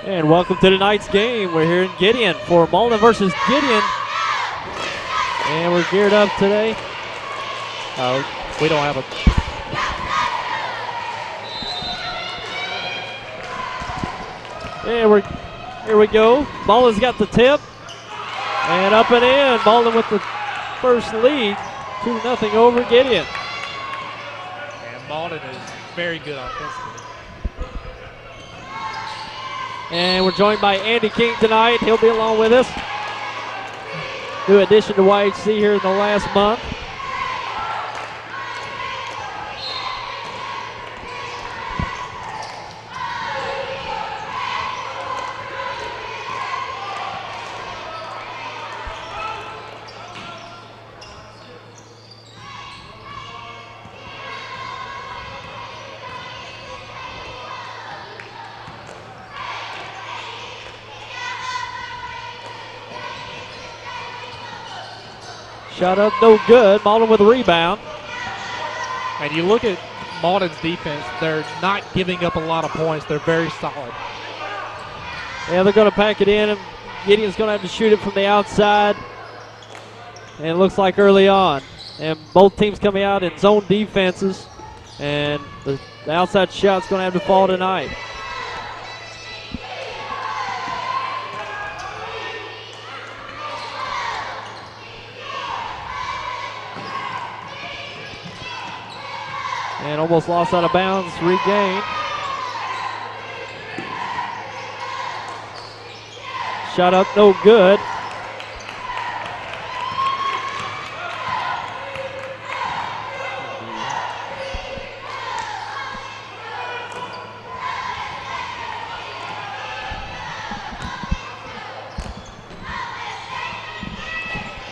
And welcome to tonight's game. We're here in Gideon for Malden versus Gideon. And we're geared up today. We don't have a... And here we go. Malden's got the tip. And up and in. Malden with the first lead. 2-0 over Gideon. And Malden is very good offensively. And we're joined by Andy King tonight. He'll be along with us. New addition to YHC here in the last month. Shot up, no good. Malden with a rebound. And you look at Malden's defense, they're not giving up a lot of points. They're very solid. Yeah, they're going to pack it in, and Gideon's going to have to shoot it from the outside. And it looks like early on. And both teams coming out in zone defenses. And the outside shot's going to have to fall tonight. And almost lost out of bounds, regained. Shot up, no good.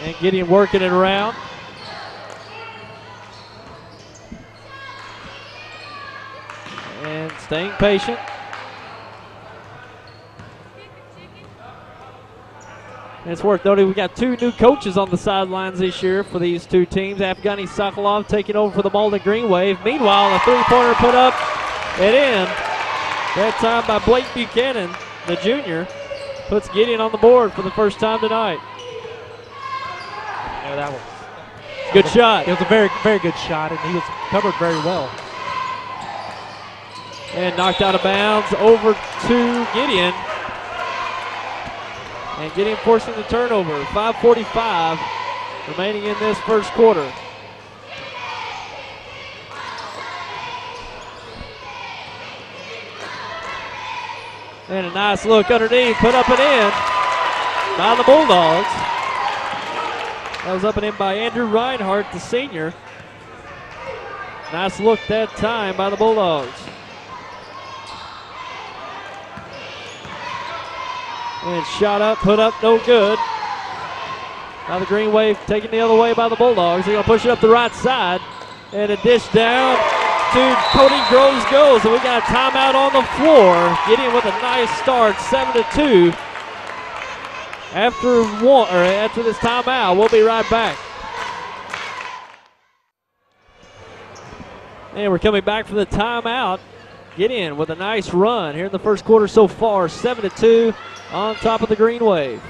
And Gideon working it around. And staying patient. And it's worth noting we got two new coaches on the sidelines this year for these two teams. Afghani Sokolov taking over for the Malden Green Wave. Meanwhile, a three-pointer put up and in. That time by Blake Buchanan, the junior, puts Gideon on the board for the first time tonight. Yeah, that was good shot. It was a very, very good shot, and he was covered very well. And knocked out of bounds over to Gideon. And Gideon forcing the turnover. 5:45 remaining in this first quarter. And a nice look underneath, put up and in by the Bulldogs. That was up and in by Andrew Reinhardt, the senior. Nice look that time by the Bulldogs. And shot up, put up, no good. Now the Green Wave taken the other way by the Bulldogs. They're going to push it up the right side. And a dish down to Cody Groves goes. And we got a timeout on the floor. Gideon with a nice start, 7-2. After this timeout, we'll be right back. And we're coming back from the timeout. Gideon with a nice run here in the first quarter so far, 7-2 on top of the Green Wave.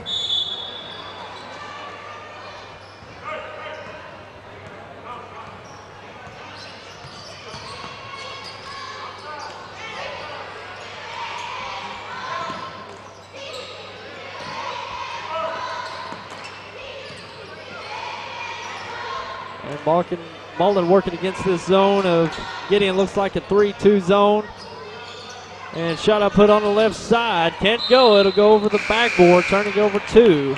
And Malden working against this zone of Gideon. Looks like a 3-2 zone. And shot up put on the left side. Can't go. It'll go over the backboard. Turning over to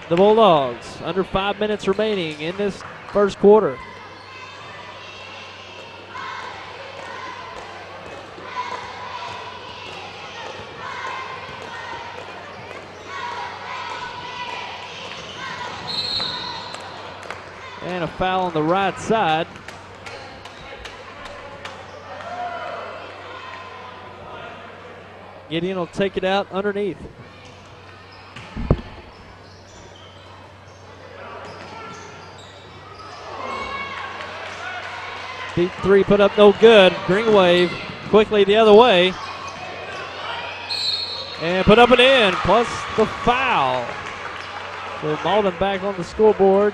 the Bulldogs. Under 5 minutes remaining in this first quarter. And a foul on the right side. Gideon will take it out underneath. Deep three put up no good. Green Wave quickly the other way. And put up and in, plus the foul. So Malden back on the scoreboard.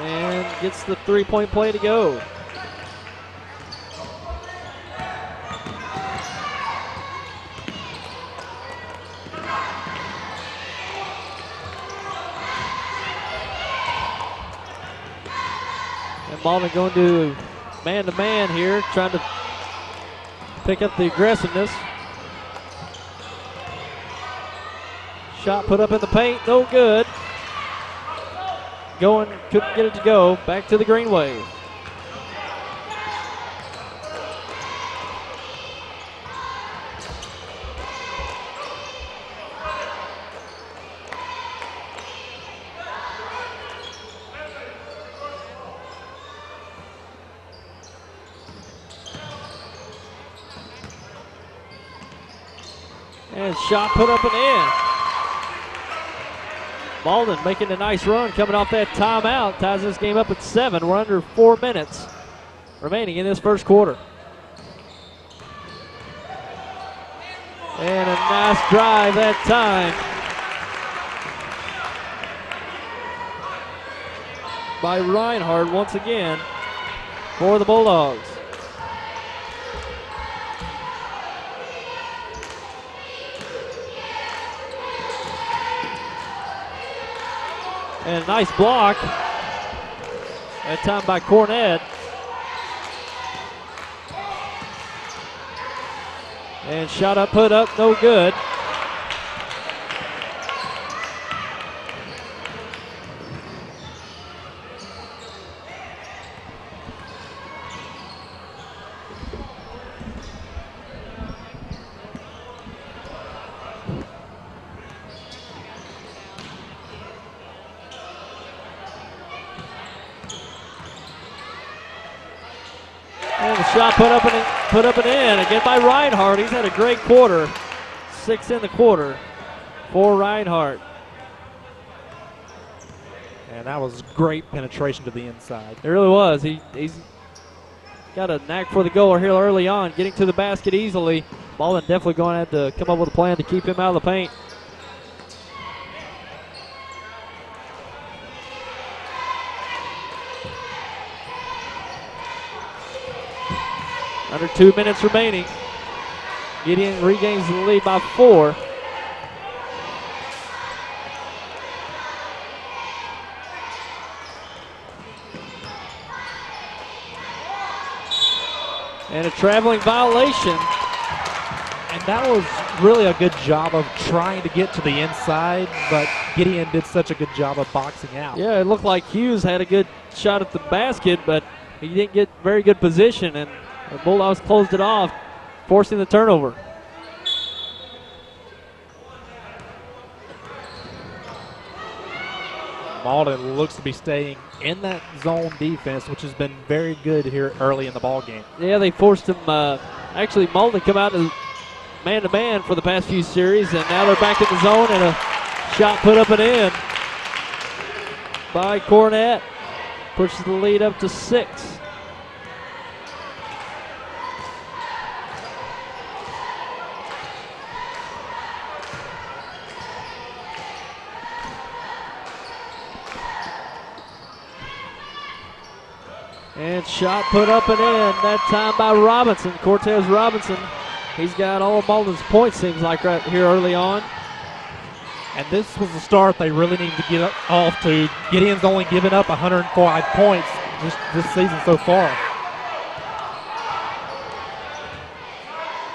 And gets the three-point play to go. And Malden going to man-to-man here, trying to pick up the aggressiveness. Shot put up in the paint, no good. Going, couldn't get it to go. Back to the Green Wave. And shot put up and in. Malden making a nice run coming off that timeout. Ties this game up at 7. We're under 4 minutes remaining in this first quarter. And a nice drive that time by Reinhardt once again for the Bulldogs. And a nice block, that time by Cornett. And shot up, put up, no good. Shot put up and in again by Reinhardt. He's had a great quarter. 6 in the quarter for Reinhardt. And that was great penetration to the inside. It really was. He's got a knack for the goaler here early on, getting to the basket easily. Malden definitely going to have to come up with a plan to keep him out of the paint. Under 2 minutes remaining. Gideon regains the lead by 4. And a traveling violation. And that was really a good job of trying to get to the inside, but Gideon did such a good job of boxing out. Yeah, it looked like Hughes had a good shot at the basket, but he didn't get very good position, and the Bulldogs closed it off, forcing the turnover. Malden looks to be staying in that zone defense, which has been very good here early in the ball game. Yeah, they forced him. Actually, Malden come out as man-to-man for the past few series, and now they're back in the zone, and a shot put up and in by Cornett. Pushes the lead up to 6. And shot put up and in, that time by Robinson, Cortez Robinson. He's got all of Malden's points, seems like, right here early on. And this was the start they really needed to get off to. Gideon's only given up 105 points this season so far.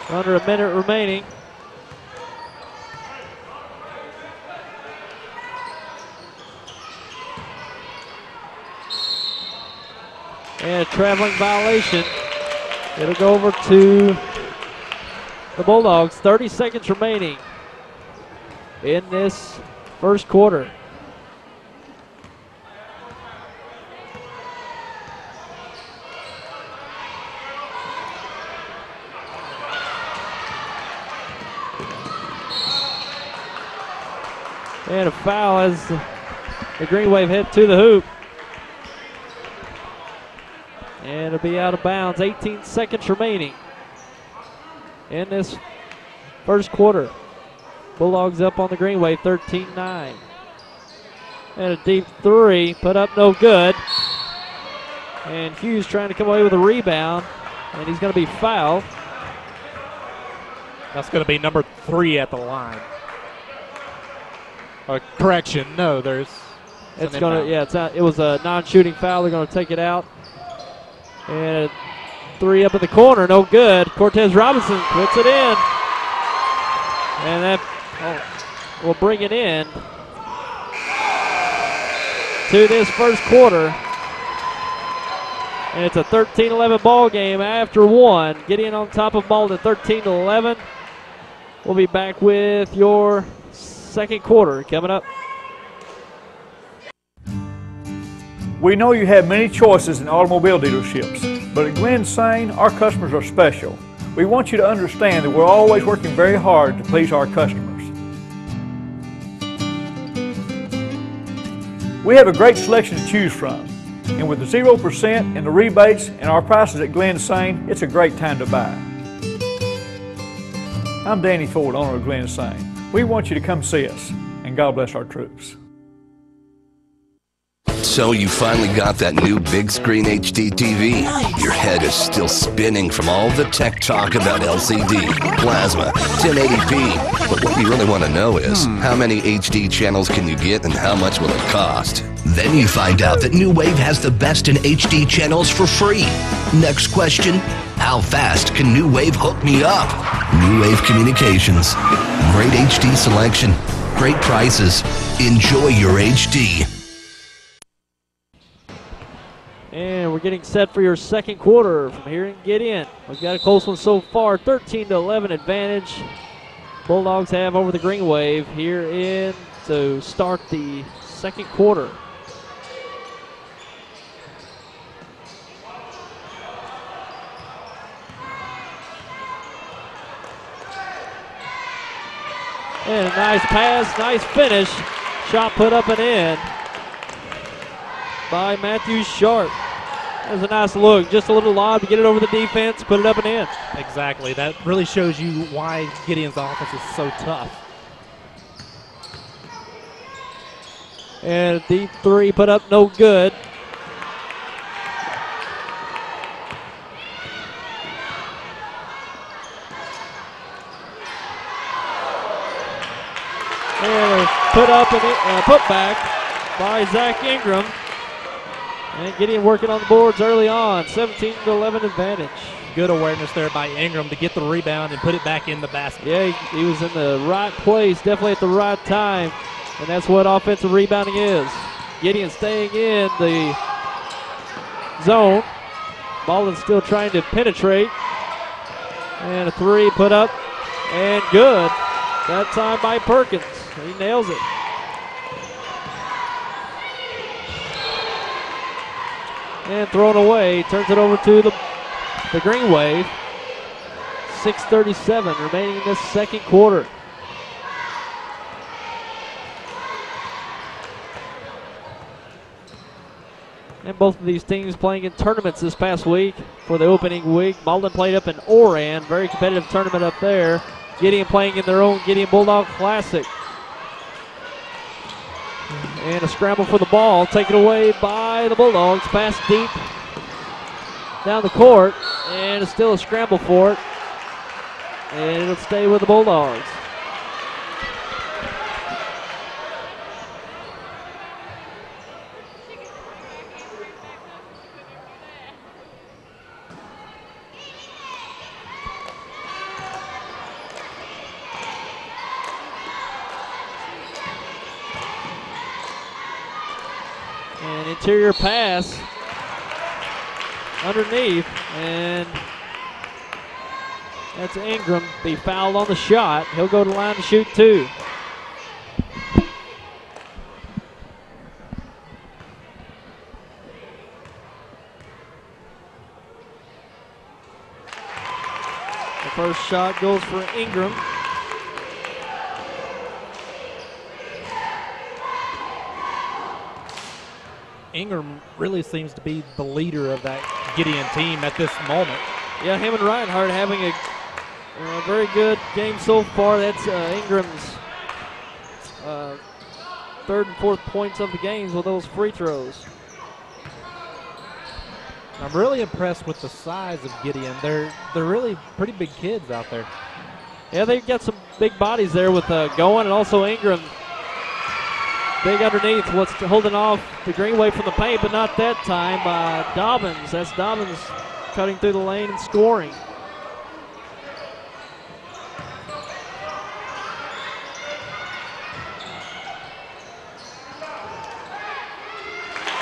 Under a minute remaining. And a traveling violation. It'll go over to the Bulldogs. 30 seconds remaining in this first quarter. And a foul as the Green Wave head to the hoop. And it'll be out of bounds. 18 seconds remaining in this first quarter. Bulldogs up on the Green Wave, 13-9. And a deep three, put up no good. And Hughes trying to come away with a rebound, and he's going to be fouled. That's going to be number 3 at the line. Correction, no, there's. It's going to, yeah, it's out. It was a non-shooting foul. They're going to take it out. And a three up in the corner, no good. Cortez Robinson puts it in. And that will bring it in to this first quarter. And it's a 13-11 ball game after one. Gideon on top of Malden, 13-11. We'll be back with your second quarter coming up. We know you have many choices in automobile dealerships, but at Glen Sain, our customers are special. We want you to understand that we're always working very hard to please our customers. We have a great selection to choose from, and with the 0% and the rebates and our prices at Glen Sain, it's a great time to buy. I'm Danny Ford, owner of Glen Sain. We want you to come see us, and God bless our troops. So you finally got that new big screen HD TV. Your head is still spinning from all the tech talk about LCD, plasma, 1080p. But what you really want to know is, how many HD channels can you get and how much will it cost? Then you find out that New Wave has the best in HD channels for free. Next question, how fast can New Wave hook me up? New Wave Communications. Great HD selection, great prices. Enjoy your HD. And we're getting set for your second quarter from here in Gideon. We've got a close one so far, 13-11 advantage. Bulldogs have over the Green Wave here in to start the second quarter. And a nice pass, nice finish. Shot put up and in by Matthew Sharp. That was a nice look. Just a little lob to get it over the defense, put it up and in. Exactly. That really shows you why Gideon's offense is so tough. And a deep three put up no good. And put up and put back by Zach Ingram. And Gideon working on the boards early on, 17-11 advantage. Good awareness there by Ingram to get the rebound and put it back in the basket. Yeah, he was in the right place, definitely at the right time, and that's what offensive rebounding is. Gideon staying in the zone. Malden still trying to penetrate. And a three put up and good. That time by Perkins. He nails it. And thrown away, turns it over to the Green Wave. 6:37 remaining in this second quarter. And both of these teams playing in tournaments this past week for the opening week. Malden played up in Oran, very competitive tournament up there. Gideon playing in their own Gideon Bulldog Classic. And a scramble for the ball, taken away by the Bulldogs. Pass deep down the court, and it's still a scramble for it. And it'll stay with the Bulldogs. An interior pass underneath, and that's Ingram. Be fouled on the shot. He'll go to the line to shoot two. The first shot goes for Ingram. Ingram really seems to be the leader of that Gideon team at this moment. Yeah, him and Reinhardt having a very good game so far. That's Ingram's third and fourth points of the games with those free throws. I'm really impressed with the size of Gideon. They're really pretty big kids out there. Yeah, they've got some big bodies there with Goen and also Ingram. Big underneath, what's holding off the Greenway from the paint, but not that time. Dobbins, that's Dobbins cutting through the lane and scoring.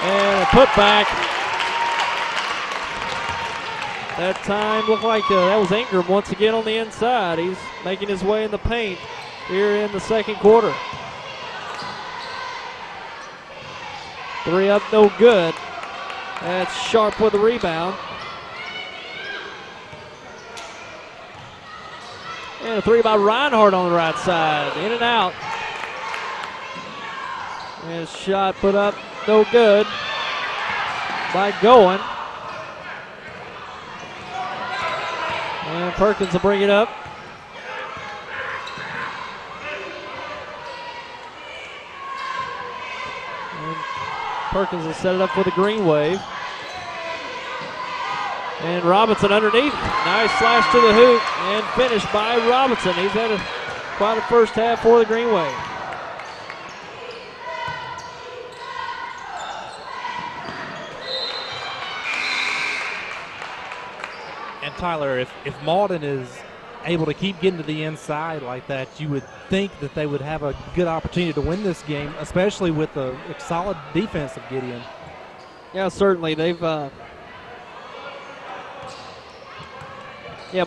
And a putback. That time looked like that was Ingram once again on the inside. He's making his way in the paint here in the second quarter. 3 up, no good. That's Sharp with the rebound. And a 3 by Reinhardt on the right side. In and out. And a shot put up, no good by Goen. And Perkins will bring it up. And Perkins will set it up for the Green Wave. And Robinson underneath. Nice slash to the hoop and finished by Robinson. He's had quite a first half for the Green Wave. And Tyler, if Malden is able to keep getting to the inside like that, you would think that they would have a good opportunity to win this game, especially with the solid defense of Gideon. Yeah, certainly. They've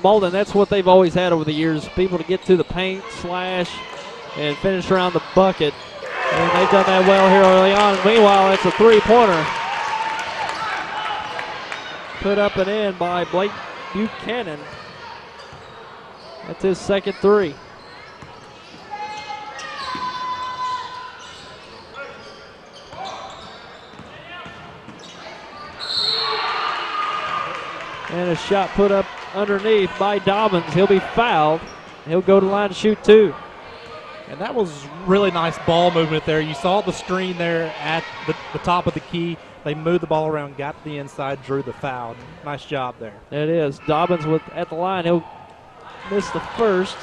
Malden, that's what they've always had over the years, people to get to the paint, slash, and finish around the bucket. And they've done that well here early on. Meanwhile, it's a three-pointer. Put up and in by Blake Buchanan. That's his second 3. And a shot put up underneath by Dobbins. He'll be fouled. He'll go to the line to shoot 2. And that was really nice ball movement there. You saw the screen there at the top of the key. They moved the ball around, got to the inside, drew the foul. Nice job there. It is. Dobbins at the line. He'll miss the first.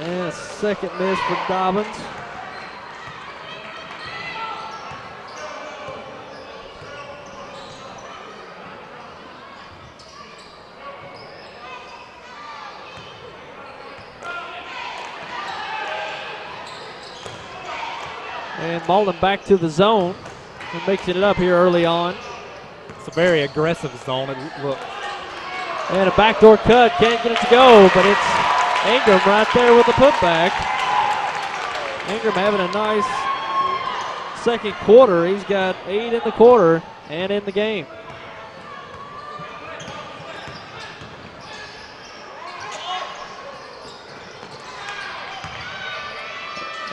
And a second miss for Dobbins. And Malden back to the zone and mixing it up here early on. It's a very aggressive zone. Look. And a backdoor cut. Can't get it to go, but it's Ingram right there with the putback. Ingram having a nice second quarter. He's got 8 in the quarter and in the game.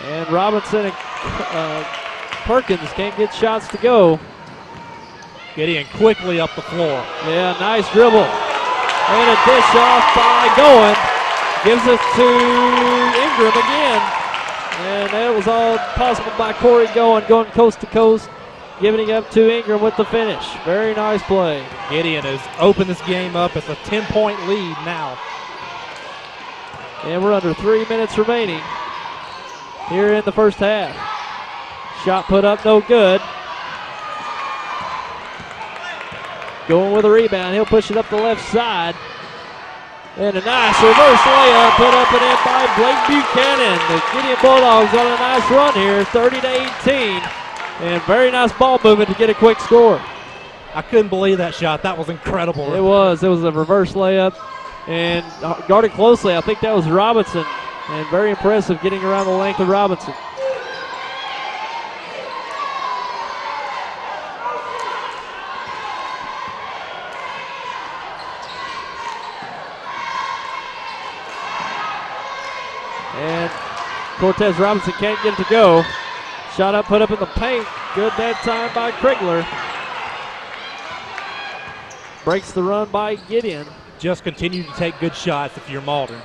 And Robinson and Perkins can't get shots to go. Gideon quickly up the floor. Yeah, nice dribble. And a dish off by Goen. Gives it to Ingram again. And that was all possible by Corey Goen, going coast to coast, giving it up to Ingram with the finish. Very nice play. Gideon has opened this game up. It's a 10-point lead now. And we're under 3 minutes remaining here in the first half. Shot put up, no good. Going with a rebound. He'll push it up the left side. And a nice reverse layup put up and in by Blake Buchanan. The Gideon Bulldogs on a nice run here, 30-18. And very nice ball movement to get a quick score. I couldn't believe that shot. That was incredible. It was. It was a reverse layup. And guarded closely. I think that was Robinson. And very impressive getting around the length of Robinson. Cortez Robinson can't get it to go. Shot up, put up in the paint. Good that time by Krigler. Breaks the run by Gideon. Just continue to take good shots if you're Malden.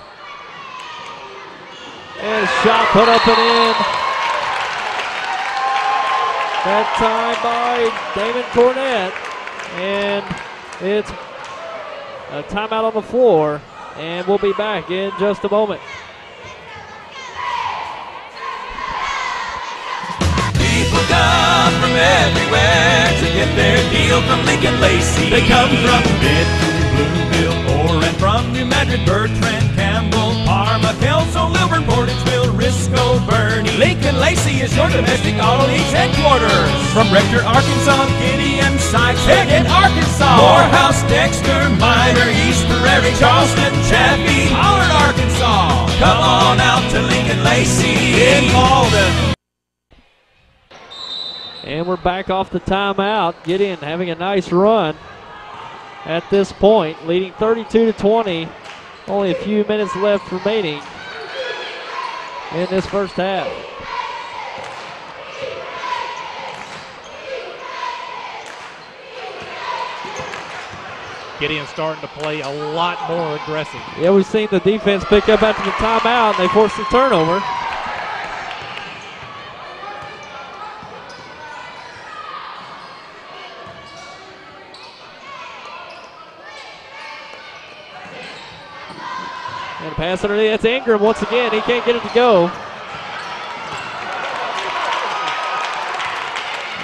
And a shot put up and in. That time by Damon Cornett. And it's a timeout on the floor. And we'll be back in just a moment. People come from everywhere to get their deal from Lincoln Lacey. They come from Bedford, Bloomfield, or and from New Madrid, Bertrand, Campbell, Parma, Kelso, Lilburn, Portageville, Risco, Bernie. Lincoln Lacey is your domestic auto lease headquarters. From Rector, Arkansas, Gideon, Sykes, Head, Arkansas, Morehouse, Dexter, Minor, East Prairie, Charleston, Chaffee, Pollard, Arkansas. Come on out to Lincoln Lacey in Malden. And we're back off the timeout. Gideon having a nice run at this point, leading 32-20. Only a few minutes left remaining in this first half. Gideon starting to play a lot more aggressive. Yeah, we've seen the defense pick up after the timeout, and they forced the turnover. And pass underneath, that's Ingram once again. He can't get it to go.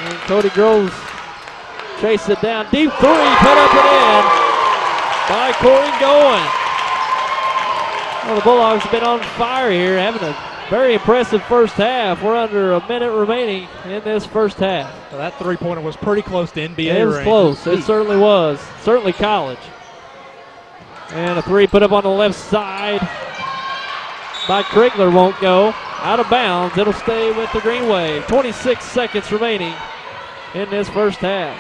And Cody Groves chases it down. Deep three, put up and in by Corey Goen. Well, the Bulldogs have been on fire here, having a very impressive first half. We're under a minute remaining in this first half. Well, that three-pointer was pretty close to NBA It was range. close. It certainly was. Certainly college. And a three put up on the left side by Krigler won't go. Out of bounds. It'll stay with the Green Wave. 26 seconds remaining in this first half.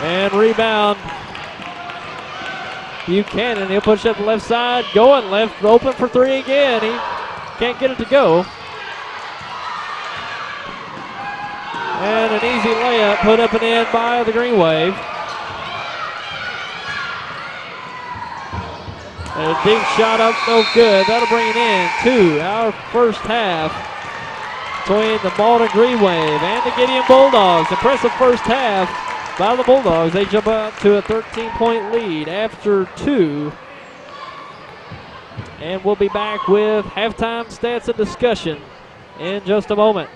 And rebound. Buchanan, he'll push up the left side. Going left, open for three again. He can't get it to go. And an easy layup put up and in by the Green Wave. And a deep shot up, no good. That'll bring it in to our first half between the Malden Green Wave and the Gideon Bulldogs. Impressive first half by the Bulldogs. They jump out to a 13-point lead after two. And we'll be back with halftime stats and discussion in just a moment.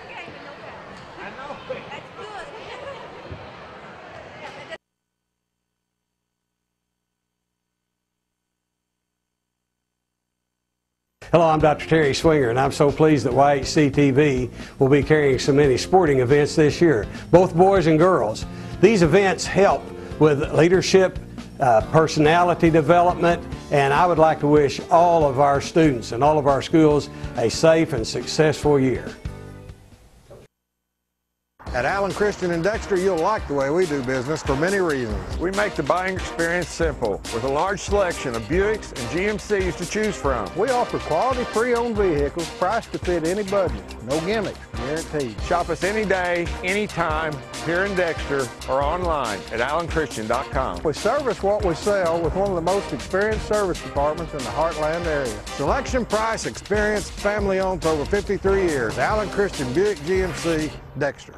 Hello, I'm Dr. Terry Swinger, and I'm so pleased that YHC TV will be carrying so many sporting events this year, both boys and girls. These events help with leadership, personality development, and I would like to wish all of our students and all of our schools a safe and successful year. At Allen Christian in Dexter, you'll like the way we do business for many reasons. We make the buying experience simple with a large selection of Buicks and GMCs to choose from. We offer quality pre-owned vehicles priced to fit any budget. No gimmicks, guaranteed. Shop us any day, anytime, here in Dexter or online at allenchristian.com. We service what we sell with one of the most experienced service departments in the Heartland area. Selection, price, experience, family owned for over 53 years. Allen Christian Buick GMC, Dexter.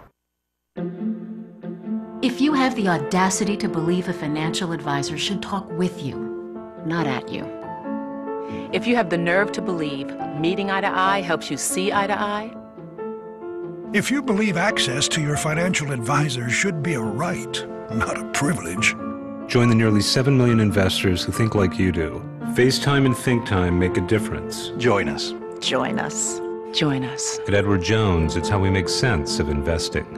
If you have the audacity to believe a financial advisor should talk with you, not at you. If you have the nerve to believe meeting eye to eye helps you see eye to eye. If you believe access to your financial advisor should be a right, not a privilege. Join the nearly 7 million investors who think like you do. FaceTime and ThinkTime make a difference. Join us. Join us. Join us. At Edward Jones, it's how we make sense of investing.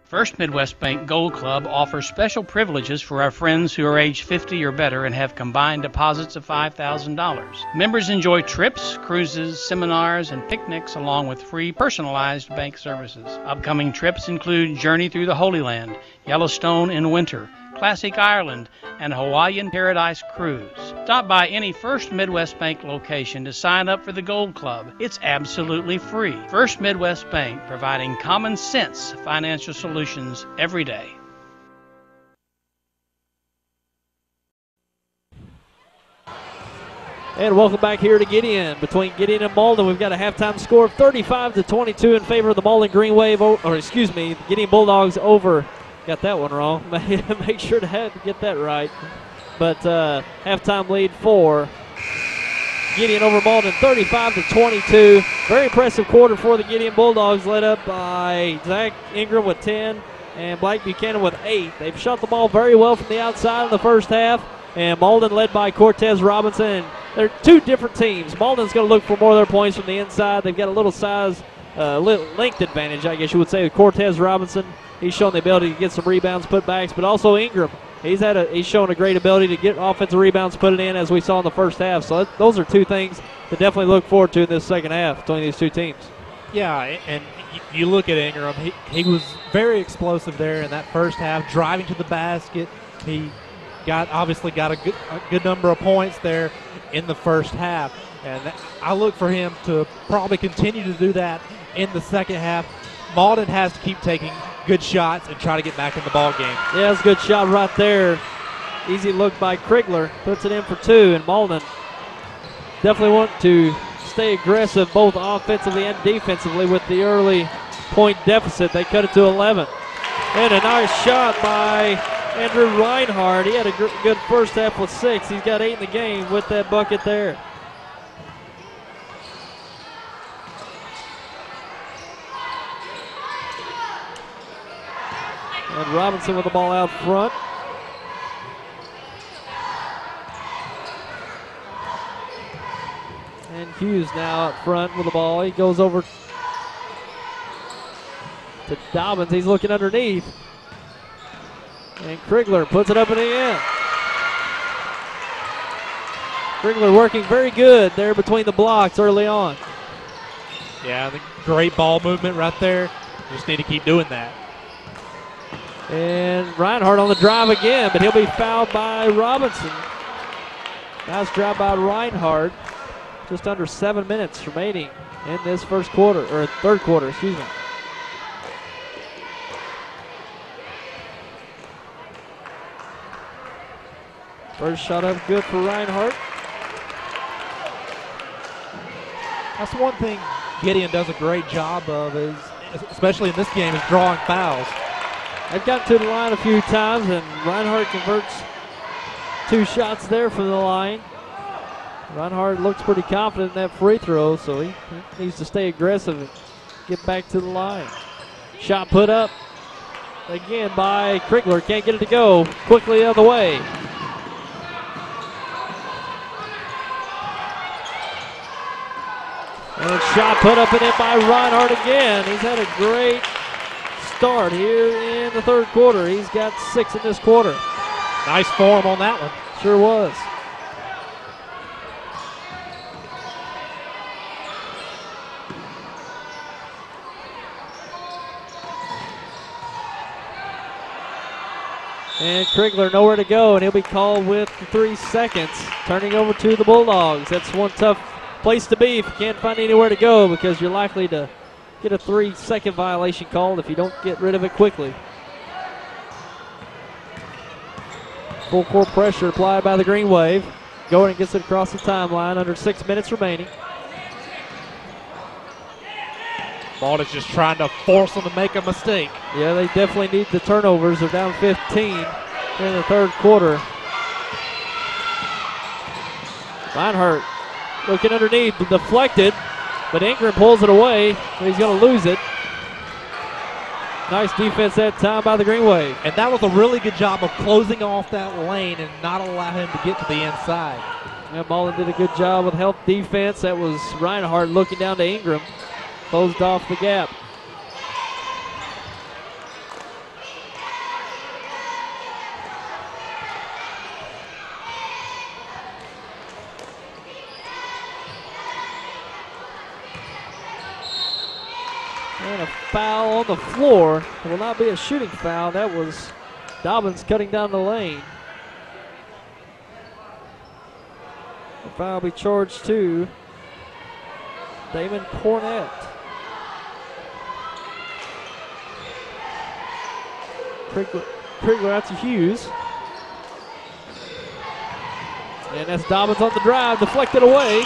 First Midwest Bank Gold Club offers special privileges for our friends who are age 50 or better and have combined deposits of $5,000. Members enjoy trips, cruises, seminars, and picnics along with free personalized bank services. Upcoming trips include Journey Through the Holy Land, Yellowstone in winter, Classic Ireland, and Hawaiian Paradise Cruise. Stop by any First Midwest Bank location to sign up for the Gold Club. It's absolutely free. First Midwest Bank, providing common sense financial solutions every day. And welcome back here to Gideon. Between Gideon and Malden, we've got a halftime score of 35-22 in favor of the Malden Green Wave, the Gideon Bulldogs over. Got that one wrong. Make sure to get that right. But halftime lead for Gideon over Malden, 35-22. Very impressive quarter for the Gideon Bulldogs, led up by Zach Ingram with 10 and Blake Buchanan with 8. They've shot the ball very well from the outside in the first half, and Malden led by Cortez Robinson. They're two different teams. Malden's going to look for more of their points from the inside. They've got a little size, length advantage, I guess you would say, with Cortez Robinson. He's shown the ability to get some rebounds, putbacks, but also Ingram. He's shown a great ability to get offensive rebounds, put it in, as we saw in the first half. So those are two things to definitely look forward to in this second half between these two teams. Yeah, and you look at Ingram. He was very explosive there in that first half, driving to the basket. He obviously got a good number of points there in the first half. And I look for him to probably continue to do that in the second half. Malden has to keep taking good shots and try to get back in the ball game. Yeah, it's a good shot right there. Easy look by Krigler. Puts it in for 2, and Malden definitely want to stay aggressive both offensively and defensively with the early point deficit. They cut it to 11. And a nice shot by Andrew Reinhardt. He had a good first half with 6. He's got 8 in the game with that bucket there. And Robinson with the ball out front. And Hughes now out front with the ball. He goes over to Dobbins. He's looking underneath. And Krigler puts it up in the end. Krigler working very good there between the blocks early on. Yeah, the great ball movement right there. Just need to keep doing that. And Reinhardt on the drive again, but he'll be fouled by Robinson. Nice drive by Reinhardt. Just under 7 minutes remaining in this third quarter, excuse me. First shot up good for Reinhardt. That's one thing Gideon does a great job of, especially in this game, is drawing fouls. They've gotten to the line a few times, and Reinhardt converts 2 shots there from the line. Reinhardt looks pretty confident in that free throw, so he needs to stay aggressive and get back to the line. Shot put up again by Krigler. Can't get it to go. Quickly the other way. And shot put up and in by Reinhardt again. He's had a great start here in the third quarter. He's got 6 in this quarter. Nice form on that one. Sure was. And Krigler nowhere to go, and he'll be called with 3 seconds. Turning over to the Bulldogs. That's one tough place to be if you can't find anywhere to go, because you're likely to get a 3-second violation called if you don't get rid of it quickly. Full court pressure applied by the Green Wave. Gordon gets it across the timeline under 6 minutes remaining. Malden's just trying to force them to make a mistake. Yeah, they definitely need the turnovers. They're down 15 in the third quarter. Reinhardt looking underneath, deflected, but Ingram pulls it away. He's going to lose it. Nice defense that time by the Green Wave. And that was a really good job of closing off that lane and not allow him to get to the inside. Yeah, Malden did a good job with help defense. That was Reinhardt looking down to Ingram. Closed off the gap. And a foul on the floor. It will not be a shooting foul. That was Dobbins cutting down the lane. The foul will be charged to Damon Cornett. Krigler out to Hughes. And that's Dobbins on the drive, deflected away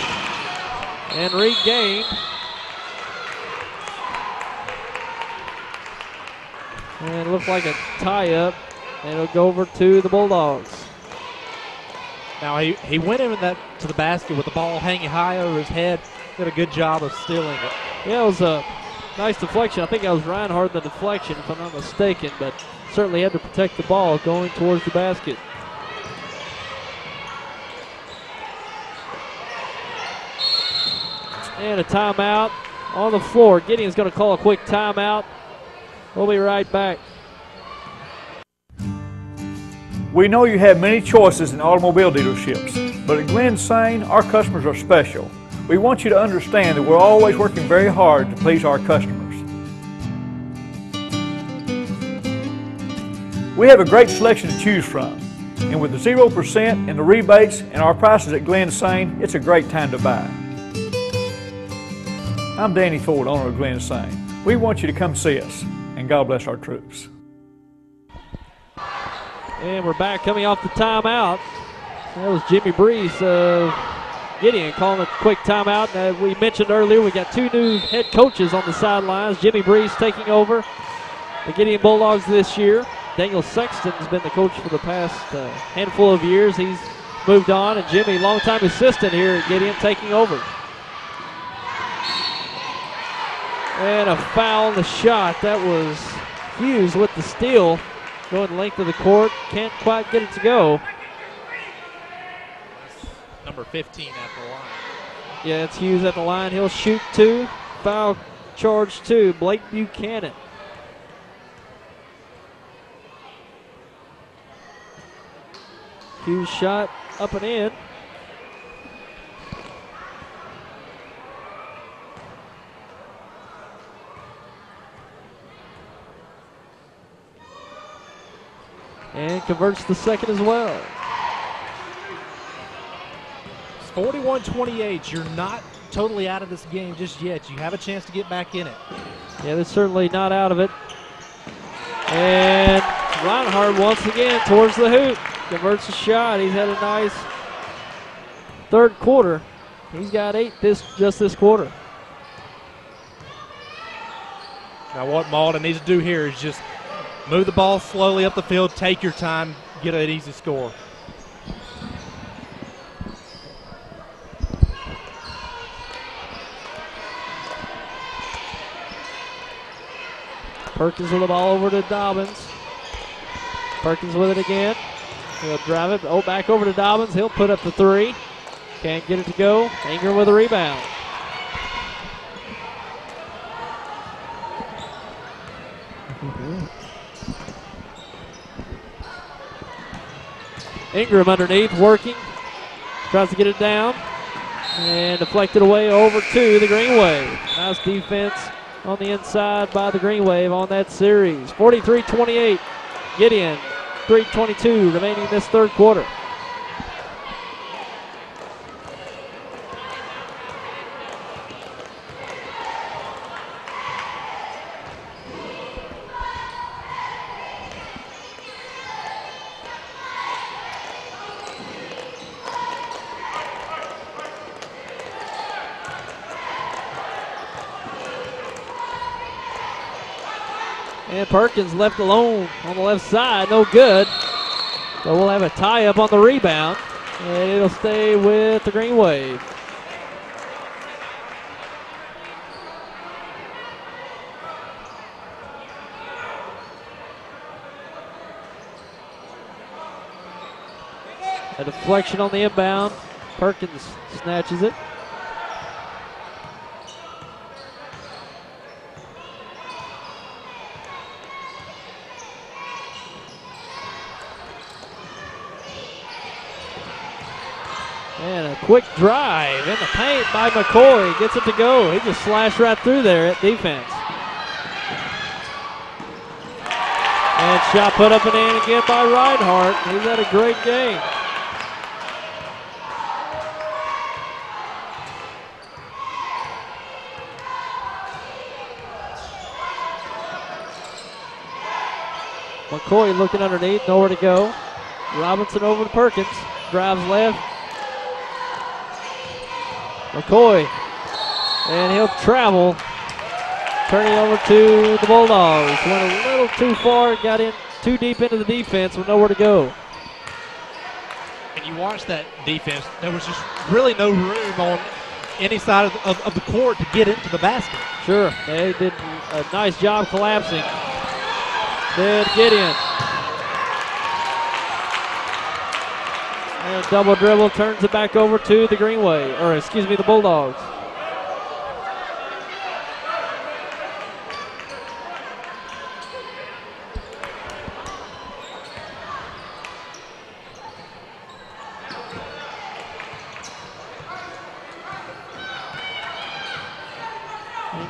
and regained. And it looks like a tie-up, and it'll go over to the Bulldogs. Now he went in that to the basket with the ball hanging high over his head. Did a good job of stealing it. Yeah, it was a nice deflection. I think that was Reinhardt the deflection, if I'm not mistaken, but certainly had to protect the ball going towards the basket. And a timeout on the floor. Gideon's going to call a quick timeout. We'll be right back. We know you have many choices in automobile dealerships, but at Glenn Sain, our customers are special. We want you to understand that we're always working very hard to please our customers. We have a great selection to choose from, and with the 0% and the rebates and our prices at Glenn Sain, it's a great time to buy. I'm Danny Ford, owner of Glenn Sain. We want you to come see us, and God bless our troops. And we're back coming off the timeout. That was Jimmy Brees of Gideon calling a quick timeout. We mentioned earlier we got two new head coaches on the sidelines. Jimmy Brees taking over the Gideon Bulldogs this year. Daniel Sexton's been the coach for the past handful of years. He's moved on, and Jimmy, longtime assistant here at Gideon, taking over. And a foul on the shot. That was Hughes with the steal. Going the length of the court. Can't quite get it to go. Number 15 at the line. Yeah, it's Hughes at the line. He'll shoot two. Foul charge two. Blake Buchanan. Hughes shot up and in. And converts the second as well. It's 41-28. You're not totally out of this game just yet. You have a chance to get back in it. Yeah, they're certainly not out of it. And Reinhardt once again towards the hoop. Converts the shot. He's had a nice third quarter. He's got 8 just this quarter. Now what Malden needs to do here is just move the ball slowly up the field, take your time, get an easy score. Perkins with the ball over to Dobbins. Perkins with it again. He'll drive it. Oh, back over to Dobbins. He'll put up the three. Can't get it to go. Ingram with a rebound. Ingram underneath, working. Tries to get it down. And deflected away over to the Green Wave. Nice defense on the inside by the Green Wave on that series. 43-28. Gideon, 3:22 remaining in this third quarter. And Perkins left alone on the left side, no good. So we'll have a tie-up on the rebound, and it'll stay with the Green Wave. A deflection on the inbound. Perkins snatches it. And a quick drive in the paint by McCoy. Gets it to go. He just slashed right through there at defense. And shot put up and in again by Reinhardt. He's had a great game. McCoy looking underneath, nowhere to go. Robinson over to Perkins. Drives left. McCoy. And he'll travel. Turning over to the Bulldogs. Went a little too far, got in too deep into the defense with nowhere to go. And you watch that defense, there was just really no room on any side of the court to get into the basket. Sure, they did a nice job collapsing. Then Gideon. And double dribble, turns it back over to the the Bulldogs.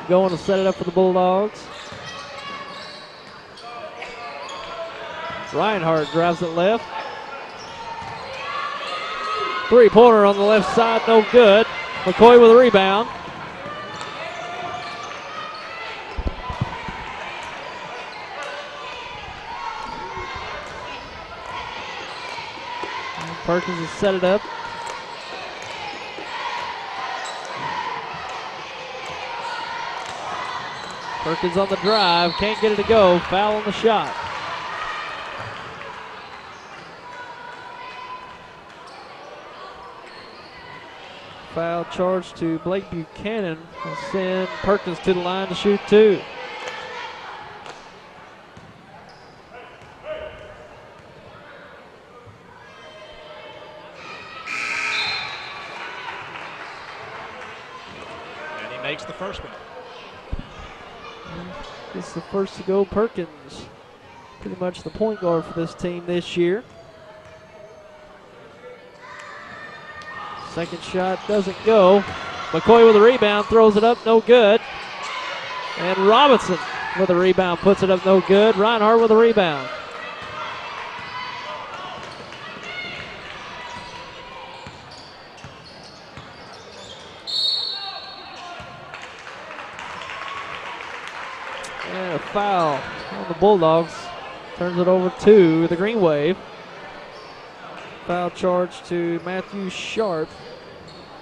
Going to set it up for the Bulldogs. Reinhardt drives it left. Three-pointer on the left side, no good. McCoy with a rebound. And Perkins has set it up. Perkins on the drive, can't get it to go. Foul on the shot. Foul charge to Blake Buchanan will send Perkins to the line to shoot two. And he makes the first one. This is the first to go. Perkins, pretty much the point guard for this team this year. Second shot doesn't go. McCoy with a rebound, throws it up, no good. And Robinson with a rebound, puts it up, no good. Reinhardt with a rebound. And a foul on the Bulldogs. Turns it over to the Green Wave. Foul charge to Matthew Sharp,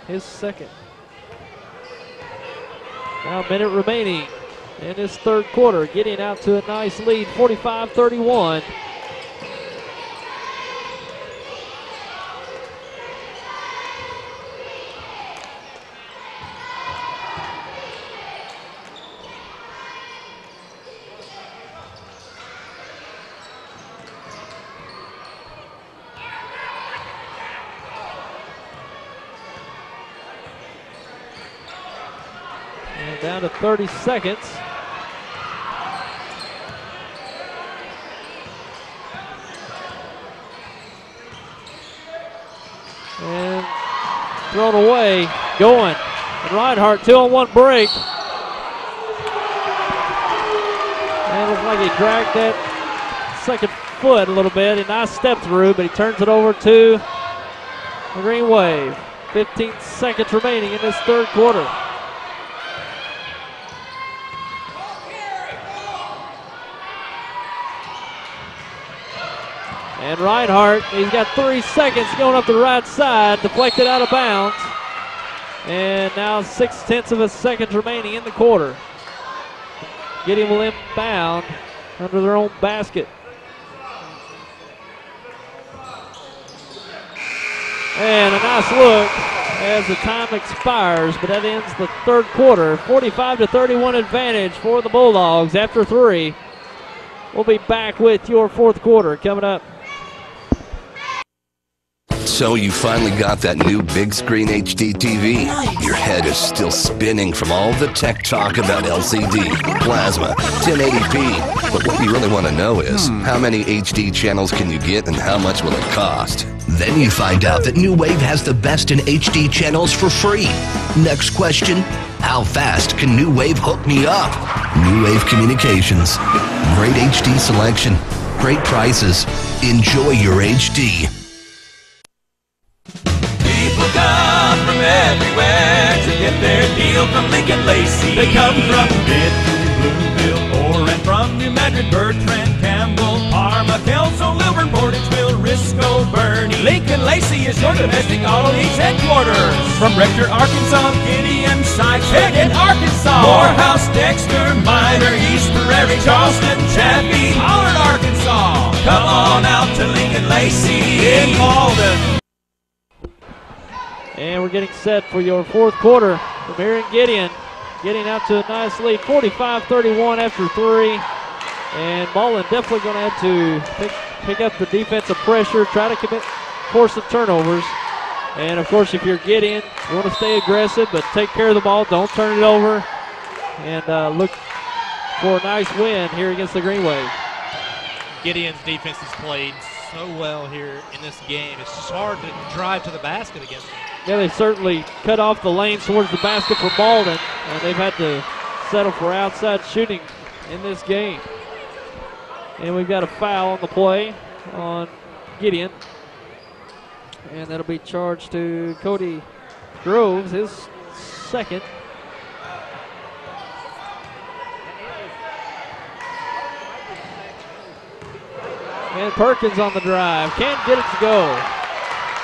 his second. Now a minute remaining in this third quarter. Getting out to a nice lead, 45-31. Down to 30 seconds. And thrown away, going. And Reinhardt, 2-on-1 break. And it looks like he dragged that second foot a little bit. A nice step through, but he turns it over to the Green Wave. 15 seconds remaining in this third quarter. And Reinhardt, he's got 3 seconds going up the right side, deflected out of bounds. And now 6/10 of a second remaining in the quarter. Gideon will inbound under their own basket. And a nice look as the time expires, but that ends the third quarter. 45-31 advantage for the Bulldogs after 3. We'll be back with your fourth quarter coming up. So you finally got that new big screen HD TV. Your head is still spinning from all the tech talk about LCD, plasma, 1080p. But what you really want to know is, how many HD channels can you get and how much will it cost? Then you find out that New Wave has the best in HD channels for free. Next question, how fast can New Wave hook me up? New Wave Communications. Great HD selection. great prices. Enjoy your HD. People come from everywhere to get their deal from Lincoln Lacey. They come from Benton, Bloomville, or and from New Madrid, Bertrand, Campbell, Parma, Kelso, Lilburn, Portageville, Risco, Bernie. Lincoln Lacey is your domestic auto needs headquarters. From Rector, Arkansas, Gideon, Sykes, Head in Arkansas, Morehouse, Dexter, Minor, East Prairie, Charleston, Chaffee, Pollard, Arkansas. Come on out to Lincoln Lacey in Malden. And we're getting set for your fourth quarter from here in Gideon. Getting out to a nice lead, 45-31 after 3. And Malden definitely going to have to pick up the defensive pressure, try to force some turnovers. And, of course, if you're Gideon, you want to stay aggressive, but take care of the ball. Don't turn it over. And look for a nice win here against the Green Wave. Gideon's defense has played so well here in this game. It's just hard to drive to the basket against them. Yeah, they've certainly cut off the lanes towards the basket for Malden, and they've had to settle for outside shooting in this game. And we've got a foul on the play on Gideon. And that'll be charged to Cody Groves, his second. And Perkins on the drive. Can't get it to go.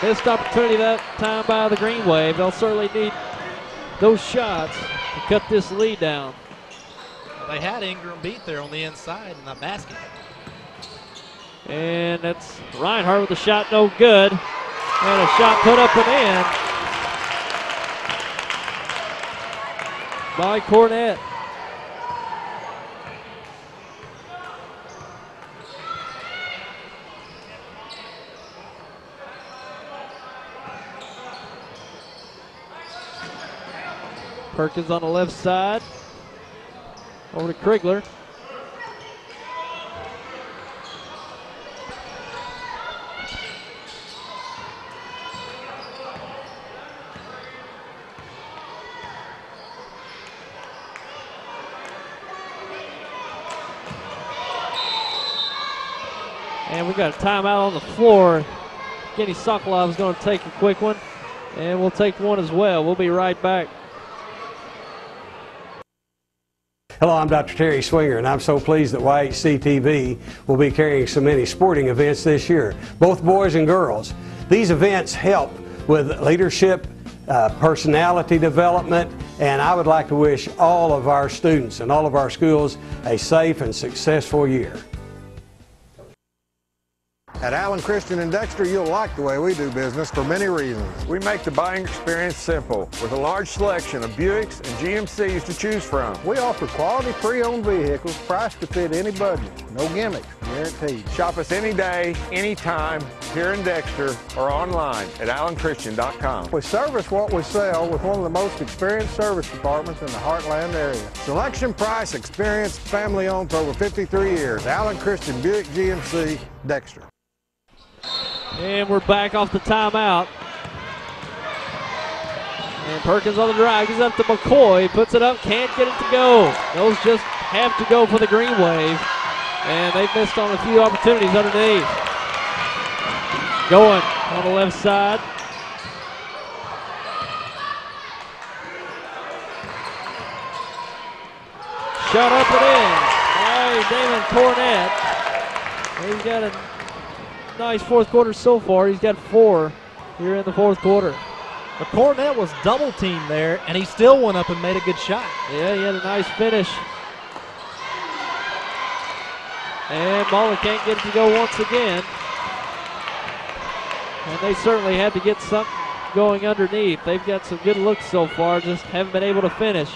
Missed opportunity that time by the Green Wave. They'll certainly need those shots to cut this lead down. They had Ingram beat there on the inside in the basket. And that's Reinhardt with a shot, no good. And a shot put up and in by Cornett. Perkins on the left side. Over to Krigler. And we got a timeout on the floor. Kenny Sokolov is going to take a quick one, and we'll take one as well. We'll be right back. Hello, I'm Dr. Terry Swinger, and I'm so pleased that YHC TV will be carrying so many sporting events this year, both boys and girls. These events help with leadership, personality development, and I would like to wish all of our students and all of our schools a safe and successful year. At Allen Christian in Dexter, you'll like the way we do business for many reasons. We make the buying experience simple with a large selection of Buicks and GMCs to choose from. We offer quality pre-owned vehicles priced to fit any budget. No gimmicks, guaranteed. Shop us any day, anytime, here in Dexter or online at allenchristian.com. We service what we sell with one of the most experienced service departments in the Heartland area. Selection, price, experience, family owned for over 53 years. Allen Christian Buick GMC, Dexter. And we're back off the timeout. And Perkins on the drive, gives up to McCoy, puts it up, can't get it to go. Those just have to go for the Green Wave. And they've missed on a few opportunities underneath. Going on the left side. Shot up and in by Damon Cornett. He's got a nice fourth quarter so far. He's got 4 here in the fourth quarter. But Cornett was double teamed there, and he still went up and made a good shot. Yeah, he had a nice finish. And Malden can't get it to go once again. And they certainly had to get something going underneath. They've got some good looks so far, just haven't been able to finish.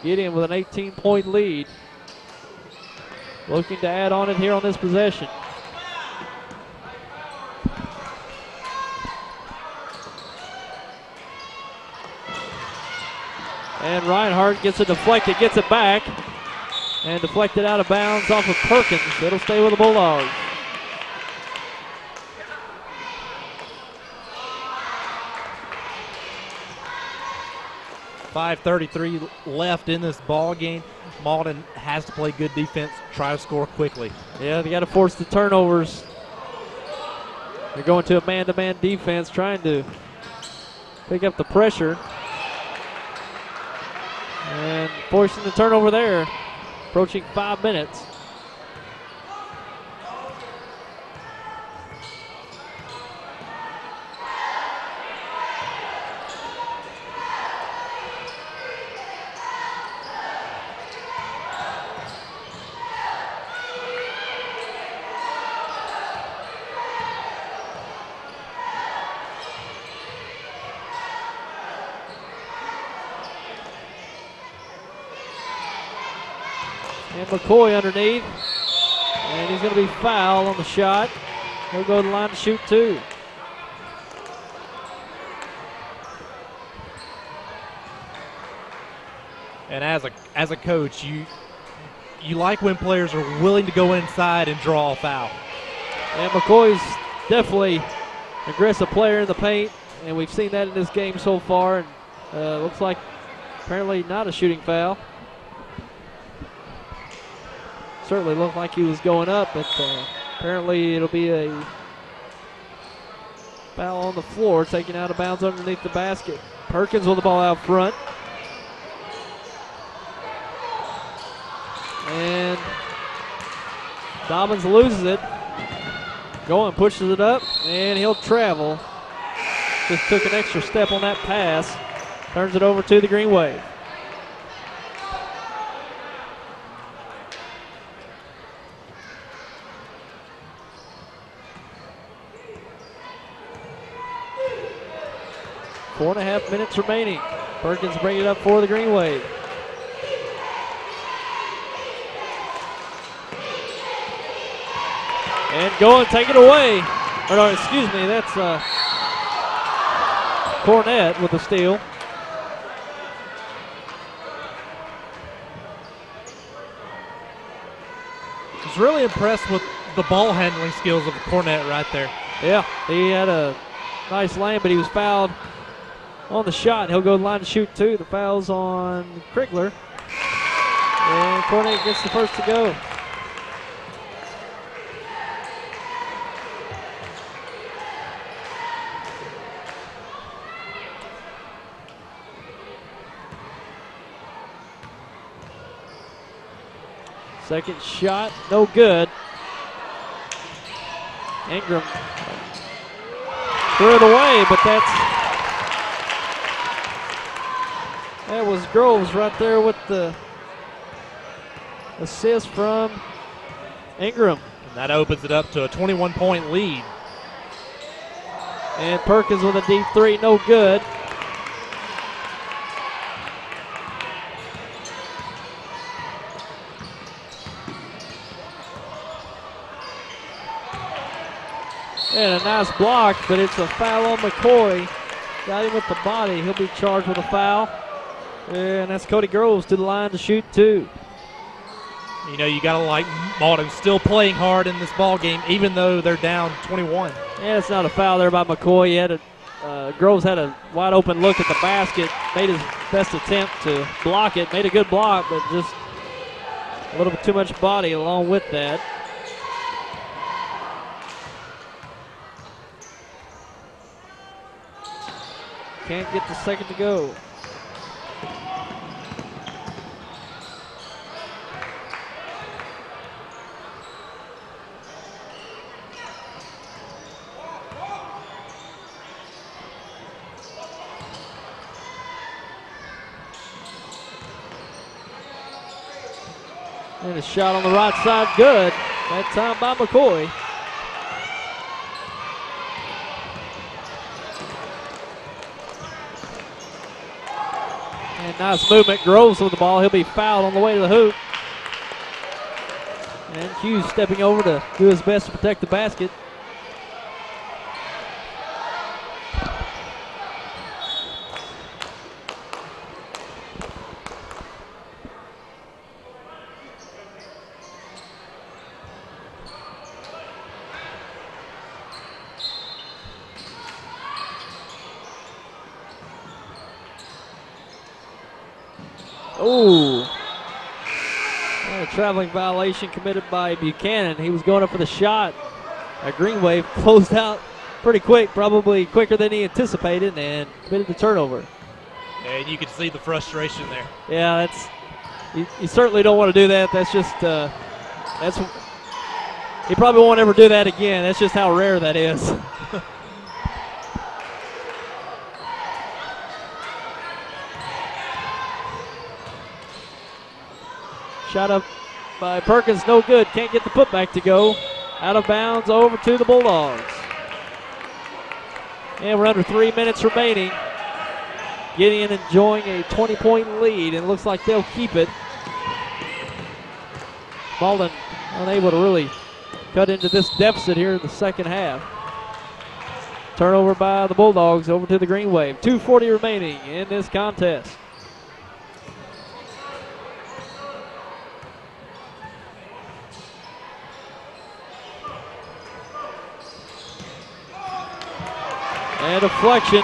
Gideon with an 18-point lead. Looking to add on it here on this possession. And Reinhardt gets it deflected, gets it back, and deflected out of bounds off of Perkins. It'll stay with the Bulldogs. 5:33 left in this ball game. Malden has to play good defense, try to score quickly. Yeah, they got to force the turnovers. They're going to a man-to-man defense, trying to pick up the pressure. And forcing the turnover there, approaching 5 minutes. And McCoy underneath. And he's going to be fouled on the shot. He'll go to the line to shoot 2. And as a coach, you like when players are willing to go inside and draw a foul. And McCoy's definitely an aggressive player in the paint, and we've seen that in this game so far. And looks like apparently not a shooting foul. Certainly looked like he was going up, but apparently it'll be a foul on the floor, taken out of bounds underneath the basket. Perkins with the ball out front. And Dobbins loses it. Going, pushes it up, and he'll travel. Just took an extra step on that pass. Turns it over to the Green Wave. Four and a half minutes remaining. Perkins bringing it up for the Green Wave. And going, take it away. Or no, excuse me, that's Cornett with the steal. I was really impressed with the ball handling skills of Cornett right there. Yeah, he had a nice lane, but he was fouled on the shot. He'll go to the line to shoot 2. The foul's on Krigler. And Cornett gets the first to go. Second shot, no good. Ingram threw it away, but that was Groves right there with the assist from Ingram. And that opens it up to a 21-point lead. And Perkins with a deep 3, no good. And a nice block, but it's a foul on McCoy. Got him with the body. He'll be charged with a foul. And that's Cody Groves to the line to shoot 2. You know, you got to like Malden still playing hard in this ball game, even though they're down 21. Yeah, it's not a foul there by McCoy. He had Groves had a wide open look at the basket, made his best attempt to block it, made a good block, but just a little bit too much body along with that. Can't get the second to go. And a shot on the right side, good. That time by McCoy. And nice movement. Groves with the ball. He'll be fouled on the way to the hoop. And Hughes stepping over to do his best to protect the basket. Oh. A traveling violation committed by Buchanan. He was going up for the shot. Green Wave closed out pretty quick, probably quicker than he anticipated, and committed the turnover. And you can see the frustration there. Yeah, you certainly don't want to do that. That's just he probably won't ever do that again. That's just how rare that is. Shot up by Perkins, no good. Can't get the putback to go. Out of bounds, over to the Bulldogs. And we're under 3 minutes remaining. Gideon enjoying a 20-point lead, and it looks like they'll keep it. Malden unable to really cut into this deficit here in the second half. Turnover by the Bulldogs over to the Green Wave. 2:40 remaining in this contest. And deflection.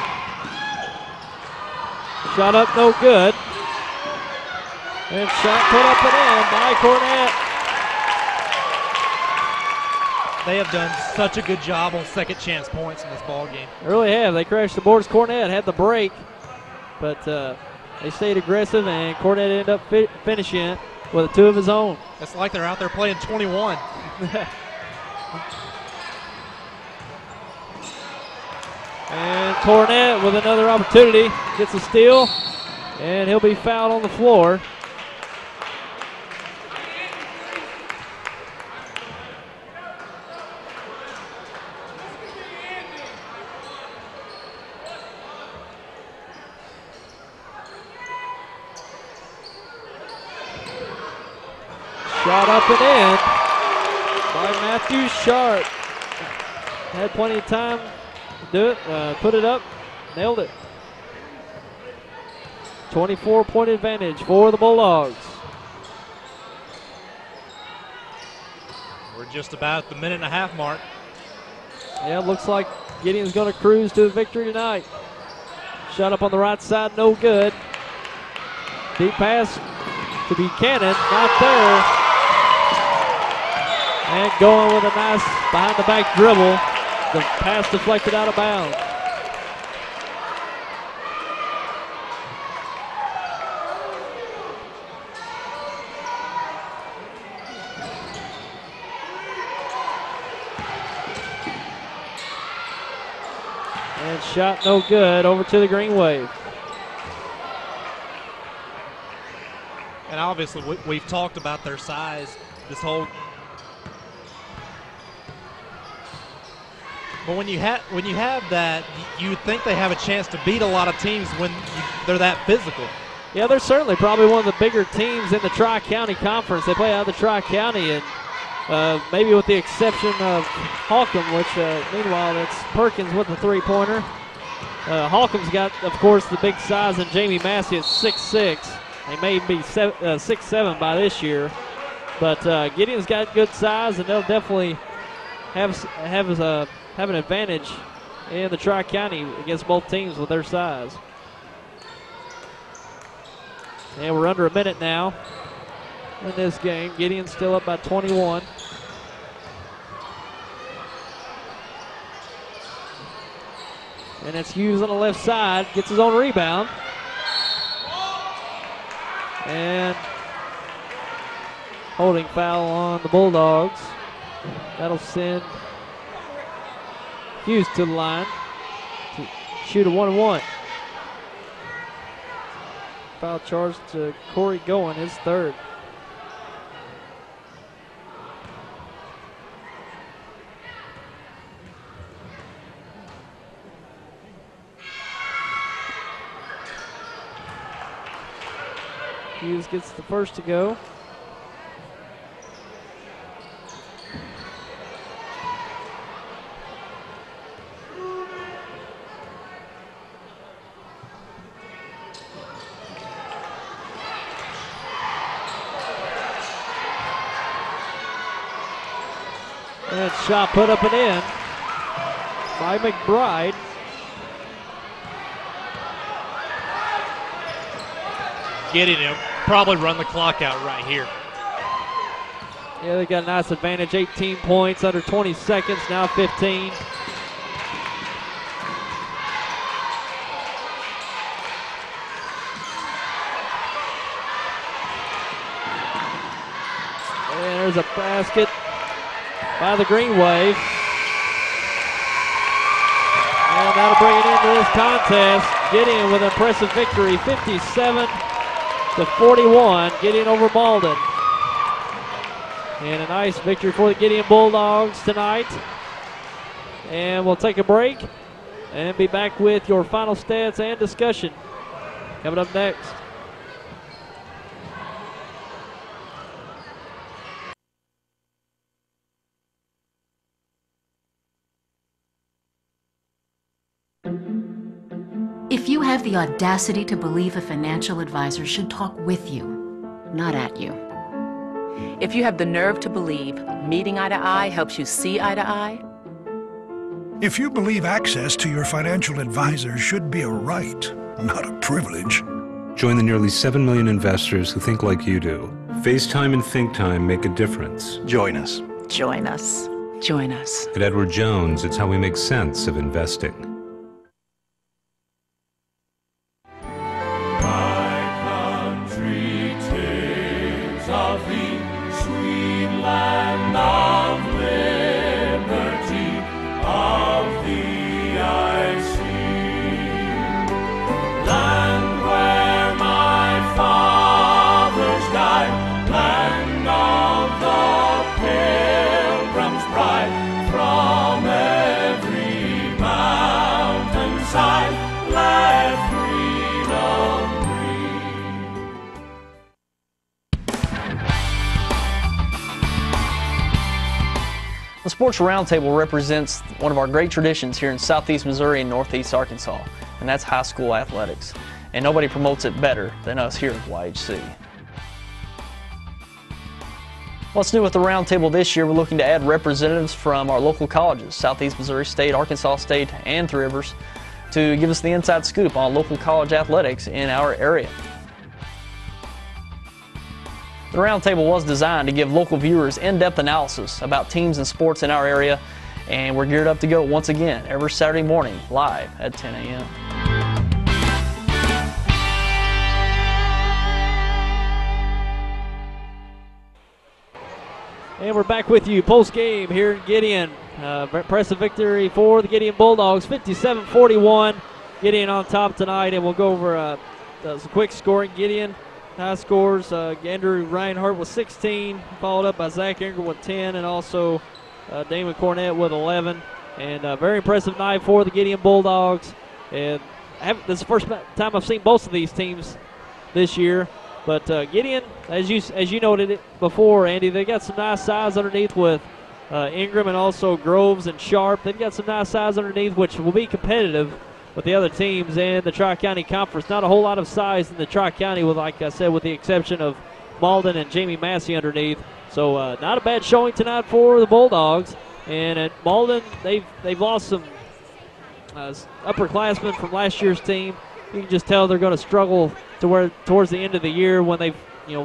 Shot up, no good. And shot put up and in by Cornett. They have done such a good job on second chance points in this ball game. They really have. They crashed the boards. Cornett had the break, but they stayed aggressive, and Cornett ended up finishing it with 2 of his own. It's like they're out there playing 21. And Cornett with another opportunity, gets a steal, and he'll be fouled on the floor. Shot up and in by Matthew Sharp. Had plenty of time to do it, put it up, nailed it. 24-point advantage for the Bulldogs. We're just about the minute-and-a-half mark. Yeah, it looks like Gideon's going to cruise to a victory tonight. Shot up on the right side, no good. Deep pass to Buchanan, not there. And going with a nice behind-the-back dribble. The pass deflected out of bounds. And shot no good, over to the Green Wave. And obviously we've talked about their size this whole. But when you have that, you would think they have a chance to beat a lot of teams when they're that physical. Yeah, they're certainly probably one of the bigger teams in the Tri-County Conference. They play out of the Tri-County, and maybe with the exception of Holcomb, which meanwhile that's Perkins with the three-pointer. Holcomb's got, of course, the big size, and Jamie Massey is 6'6". They may be 6'7" by this year. But Gideon's got good size, and they'll definitely have an advantage in the Tri-County against both teams with their size. And we're under a minute now in this game. Gideon's still up by 21. And it's Hughes on the left side, gets his own rebound. And holding foul on the Bulldogs. That'll send Hughes to the line to shoot a 1-1. Foul charge to Corey Goen, his third. Hughes gets the first to go. And shot put up and in by McBride. Getting him. probably run the clock out right here. Yeah, they got a nice advantage, 18 points, under 20 seconds, now 15. And there's a basket by the Green Wave. And that'll bring it into this contest. Gideon with an impressive victory, 57-41. Gideon over Malden. And a nice victory for the Gideon Bulldogs tonight. And we'll take a break and be back with your final stats and discussion coming up next. If you have the audacity to believe a financial advisor should talk with you, not at you. If you have the nerve to believe meeting eye to eye helps you see eye to eye. If you believe access to your financial advisor should be a right, not a privilege. Join the nearly 7 million investors who think like you do. FaceTime and Think Time make a difference. Join us. Join us. Join us. At Edward Jones, it's how we make sense of investing. The Sports Roundtable represents one of our great traditions here in Southeast Missouri and Northeast Arkansas, and that's high school athletics. And nobody promotes it better than us here at YHC. What's new with the Roundtable this year, we're looking to add representatives from our local colleges, Southeast Missouri State, Arkansas State, and Three Rivers, to give us the inside scoop on local college athletics in our area. The Roundtable was designed to give local viewers in-depth analysis about teams and sports in our area, and we're geared up to go once again every Saturday morning live at 10 a.m. And we're back with you post-game here in Gideon. Impressive victory for the Gideon Bulldogs, 57-41. Gideon on top tonight, and we'll go over some quick scoring. Gideon high scores, Andrew Reinhardt with 16, followed up by Zach Ingram with 10, and also Damon Cornett with 11. And a very impressive night for the Gideon Bulldogs. And this is the first time I've seen both of these teams this year. But Gideon, as you noted it before, Andy, they got some nice size underneath with Ingram and also Groves and Sharp. They've got some nice size underneath, which will be competitive with the other teams in the Tri-County Conference. Not a whole lot of size in the Tri-County, with, like I said, with the exception of Malden and Jamie Massey underneath. So not a bad showing tonight for the Bulldogs. And at Malden, they've lost some upperclassmen from last year's team. You can just tell they're going to struggle towards the end of the year when they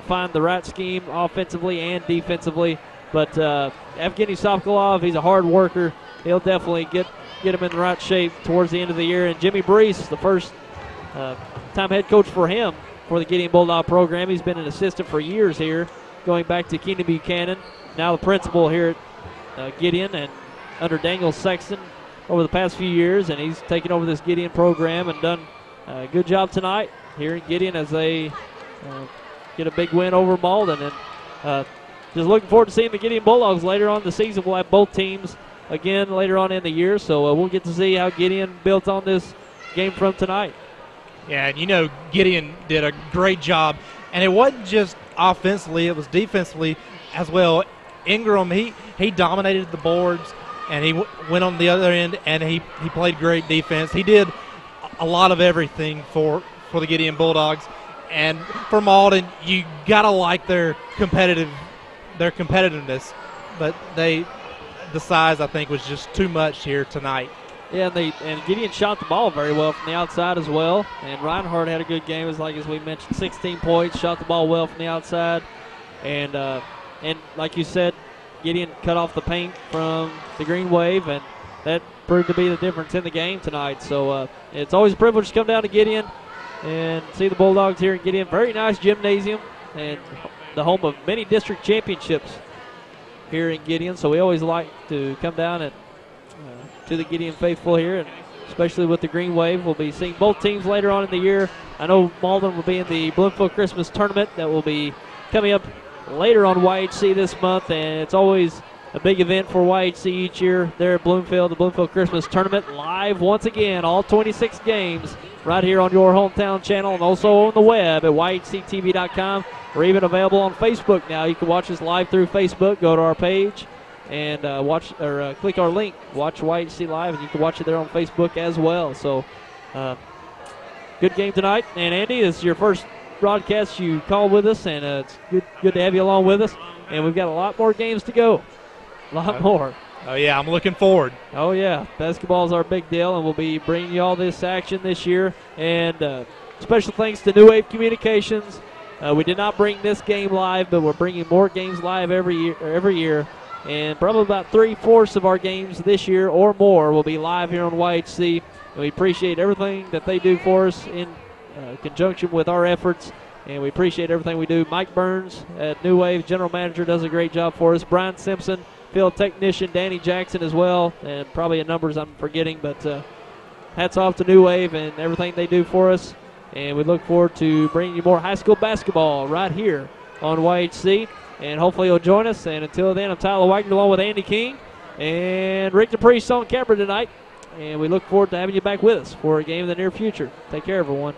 find the right scheme offensively and defensively. But Evgeny Sovkolov, he's a hard worker. He'll definitely get him in the right shape towards the end of the year. And Jimmy Brees, the first time head coach for him for the Gideon Bulldog program. He's been an assistant for years here, going back to Keenan Buchanan. Now the principal here at Gideon, and under Daniel Sexton over the past few years. And he's taken over this Gideon program and done a good job tonight here in Gideon as they get a big win over Malden. And just looking forward to seeing the Gideon Bulldogs later on in the season. We'll have both teams again later on in the year, so we'll get to see how Gideon built on this game from tonight. Yeah, and Gideon did a great job, and it wasn't just offensively, it was defensively as well. Ingram, he dominated the boards, and he went on the other end, and he played great defense. He did a lot of everything for the Gideon Bulldogs. And for Malden, you got to like their competitiveness, but the size, I think, was just too much here tonight Yeah, and Gideon shot the ball very well from the outside as well. And Reinhardt had a good game, as we mentioned, 16 points, shot the ball well from the outside. And like you said, Gideon cut off the paint from the Green Wave, and that proved to be the difference in the game tonight. So it's always a privilege to come down to Gideon and see the Bulldogs here in Gideon. Very nice gymnasium and the home of many district championships here in Gideon. So we always like to come down and to the Gideon faithful here, and especially with the Green Wave. We'll be seeing both teams later on in the year. I know Malden will be in the Bloomfield Christmas Tournament that will be coming up later on YHC this month, and it's always a big event for YHC each year there at Bloomfield, the Bloomfield Christmas Tournament, live once again, all 26 games right here on your hometown channel and also on the web at yhctv.com. We're even available on Facebook now. You can watch us live through Facebook. Go to our page and click our link, watch YHC Live, and you can watch it there on Facebook as well. So, good game tonight. And Andy, this is your first broadcast you called with us, and it's good to have you along with us. And we've got a lot more games to go. A lot more. Oh, yeah, I'm looking forward. Oh, yeah. Basketball is our big deal, and we'll be bringing you all this action this year. And special thanks to New Wave Communications. We did not bring this game live, but we're bringing more games live every year. And probably about 3/4 of our games this year or more will be live here on YHC. And we appreciate everything that they do for us in conjunction with our efforts. And we appreciate everything we do. Mike Burns at New Wave, general manager, does a great job for us. Brian Simpson, field technician, Danny Jackson as well. And probably numbers I'm forgetting, but hats off to New Wave and everything they do for us. And we look forward to bringing you more high school basketball right here on YHC. And hopefully you'll join us. And until then, I'm Tyler Wagner along with Andy King and Rick DePriest on camera tonight. And we look forward to having you back with us for a game in the near future. Take care, everyone.